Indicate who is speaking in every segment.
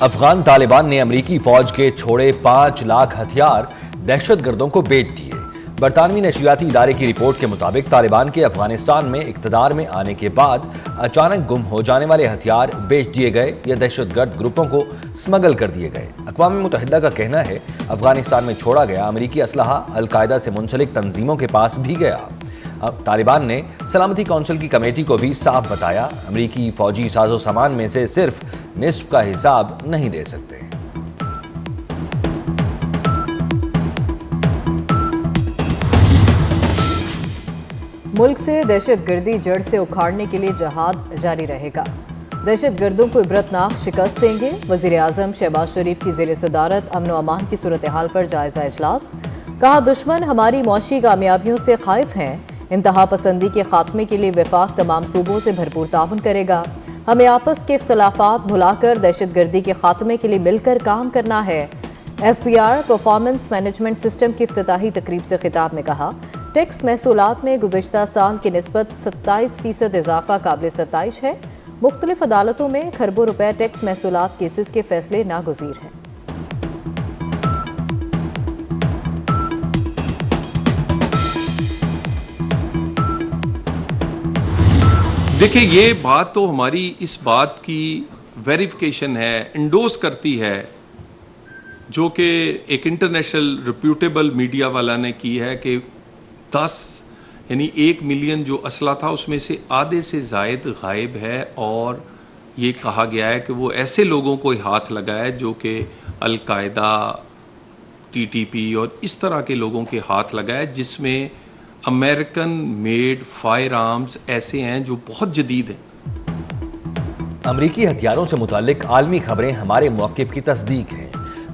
Speaker 1: افغان طالبان نے امریکی فوج کے چھوڑے 5 لاکھ ہتھیار دہشت گردوں کو بیچ دیے۔ برطانوی نشریاتی ادارے کی رپورٹ کے مطابق طالبان کے افغانستان میں اقتدار میں آنے کے بعد اچانک گم ہو جانے والے ہتھیار بیچ دیے گئے یا دہشت گرد گروپوں کو سمگل کر دیے گئے۔ اقوام متحدہ کا کہنا ہے افغانستان میں چھوڑا گیا امریکی اسلحہ القاعدہ سے منسلک تنظیموں کے پاس بھی گیا۔ اب طالبان نے سلامتی کونسل کی کمیٹی کو بھی صاف بتایا امریکی فوجی ساز و سامان میں سے صرف نصف کا حساب نہیں دے سکتے۔
Speaker 2: ملک سے دہشت گردی جڑ سے اکھاڑنے کے لیے جہاد جاری رہے گا۔ دہشت گردوں کو عبرتناک شکست دیں گے۔ وزیر اعظم شہباز شریف کی زیر صدارت امن و امان کی صورتحال پر جائزہ اجلاس۔ کہا دشمن ہماری معاشی کامیابیوں سے خائف ہیں۔ انتہا پسندی کے خاتمے کے لیے وفاق تمام صوبوں سے بھرپور تعاون کرے گا۔ ہمیں آپس کے اختلافات بھلا کر دہشت گردی کے خاتمے کے لیے مل کر کام کرنا ہے۔ F B R performance management system کی افتتاحی تقریب سے خطاب میں کہا ٹیکس محصولات میں گزشتہ سال کی نسبت 27% اضافہ قابل ستائش ہے۔ مختلف عدالتوں میں کھربوں روپے ٹیکس محصولات کیسز کے فیصلے ناگزیر ہیں۔
Speaker 3: دیکھیں یہ بات تو ہماری اس بات کی ویریفیکیشن ہے، انڈوز کرتی ہے، جو کہ ایک انٹرنیشنل ریپیوٹیبل میڈیا والا نے کی ہے کہ 10 یعنی 1 ملین جو اسلحہ تھا اس میں سے آدھے سے زائد غائب ہے، اور یہ کہا گیا ہے کہ وہ ایسے لوگوں کو ہاتھ لگا ہے جو کہ القاعدہ، ٹی ٹی پی اور اس طرح کے لوگوں کے ہاتھ لگا ہے، جس میں امریکن میڈ فائر آرمز ایسے ہیں جو بہت جدید ہیں۔
Speaker 1: امریکی ہتھیاروں سے متعلق عالمی خبریں ہمارے موقف کی تصدیق ہیں۔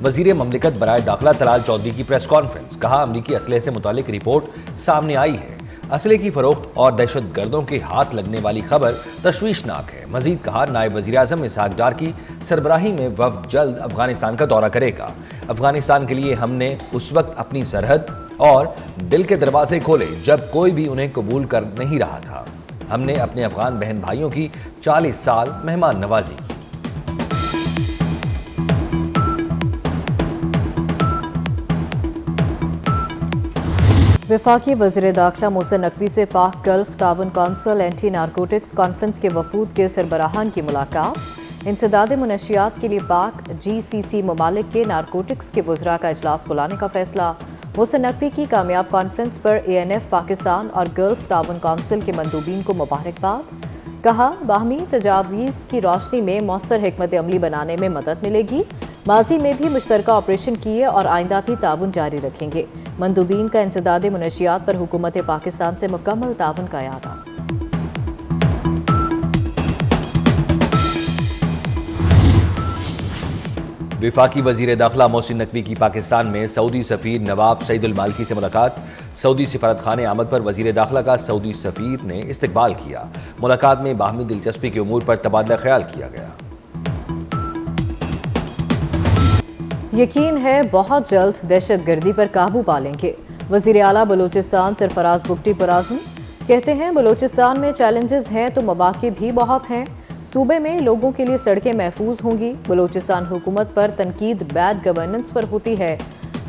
Speaker 1: وزیر مملکت برائے داخلہ طلال چودھری کی پریس کانفرنس۔ کہا امریکی اسلحے سے متعلق رپورٹ سامنے آئی ہے۔ اسلحے کی فروخت اور دہشت گردوں کے ہاتھ لگنے والی خبر تشویشناک ہے۔ مزید کہا نائب وزیر اعظم اسحاق ڈار کی سربراہی میں وفد جلد افغانستان کا دورہ کرے گا۔ افغانستان کے لیے ہم نے اس وقت اپنی سرحد اور دل کے دروازے کھولے جب کوئی بھی انہیں قبول کر نہیں رہا تھا۔ ہم نے اپنے افغان بہن بھائیوں کی 40 سال مہمان نوازی کی۔
Speaker 2: وفاقی وزیر داخلہ محسن نقوی سے پاک گلف تعاون کونسل اینٹی نارکوٹکس کانفرنس کے وفود کے سربراہان کی ملاقات۔ انسداد منشیات کے لیے پاک جی سی سی ممالک کے نارکوٹکس کے وزراء کا اجلاس بلانے کا فیصلہ۔ محسن نقوی کی کامیاب کانفرنس پر اے این ایف پاکستان اور گلف تعاون کونسل کے مندوبین کو مبارکباد۔ کہا باہمی تجاویز کی روشنی میں مؤثر حکمت عملی بنانے میں مدد ملے گی۔ ماضی میں بھی مشترکہ آپریشن کیے اور آئندہ بھی تعاون جاری رکھیں گے۔ مندوبین کا انسداد منشیات پر حکومت پاکستان سے مکمل تعاون کا اعادہ۔
Speaker 1: وفاقی وزیر داخلہ محسن نقوی کی پاکستان میں سعودی سفیر نواف سعید المالکی سے ملاقات۔ سعودی سفارت خانے آمد پر وزیر داخلہ کا سعودی سفیر نے استقبال کیا۔ ملاقات میں باہمی دلچسپی کے امور پر تبادلہ خیال کیا گیا۔
Speaker 2: یقین ہے بہت جلد دہشت گردی پر قابو پا لیں گے۔ وزیر اعلیٰ بلوچستان سرفراز بگٹی پرعزم کہتے ہیں بلوچستان میں چیلنجز ہیں تو مواقع بھی بہت ہیں۔ صوبے میں لوگوں کے لیے سڑکیں محفوظ ہوں گی۔ بلوچستان حکومت پر تنقید بیڈ گورننس پر ہوتی ہے۔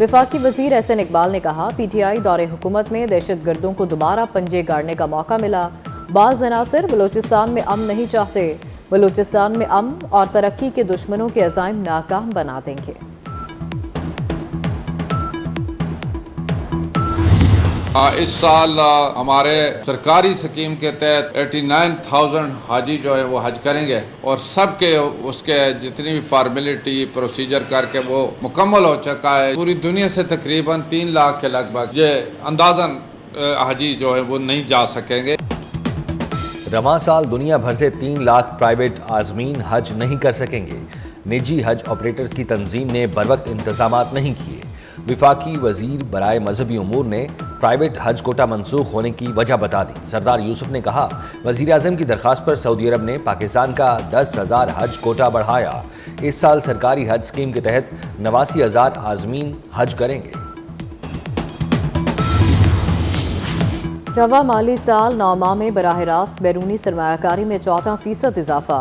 Speaker 2: وفاقی وزیر احسن اقبال نے کہا پی ٹی آئی دور حکومت میں دہشت گردوں کو دوبارہ پنجے گاڑنے کا موقع ملا۔ بعض عناصر بلوچستان میں امن نہیں چاہتے۔ بلوچستان میں امن اور ترقی کے دشمنوں کے عزائم ناکام بنا دیں گے۔
Speaker 4: اس سال ہمارے سرکاری سکیم کے تحت 89,000 حاجی جو ہے وہ حج کریں گے، اور سب کے اس کے جتنی بھی فارمیلٹی پروسیجر کر کے وہ مکمل ہو چکا ہے۔ پوری دنیا سے تقریباً 3 لاکھ کے لگ بھگ یہ اندازاً حاجی جو ہے وہ نہیں جا سکیں گے۔
Speaker 1: رواں سال دنیا بھر سے 3 لاکھ پرائیویٹ عازمین حج نہیں کر سکیں گے۔ نجی حج آپریٹرز کی تنظیم نے بروقت انتظامات نہیں کیے۔ وفاقی وزیر برائے مذہبی امور نے پرائیویٹ حج کوٹا منسوخ ہونے کی وجہ بتا دی۔ سردار یوسف نے کہا وزیر اعظم کی درخواست پر سعودی عرب نے پاکستان کا 10,000 حج کوٹا بڑھایا۔ اس سال سرکاری حج اسکیم کے تحت 89,000 عازمین حج کریں گے۔
Speaker 2: رواں مالی سال 9 ماہ میں براہ راست بیرونی سرمایہ کاری میں 14% اضافہ۔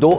Speaker 1: 2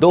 Speaker 1: 2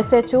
Speaker 2: SHO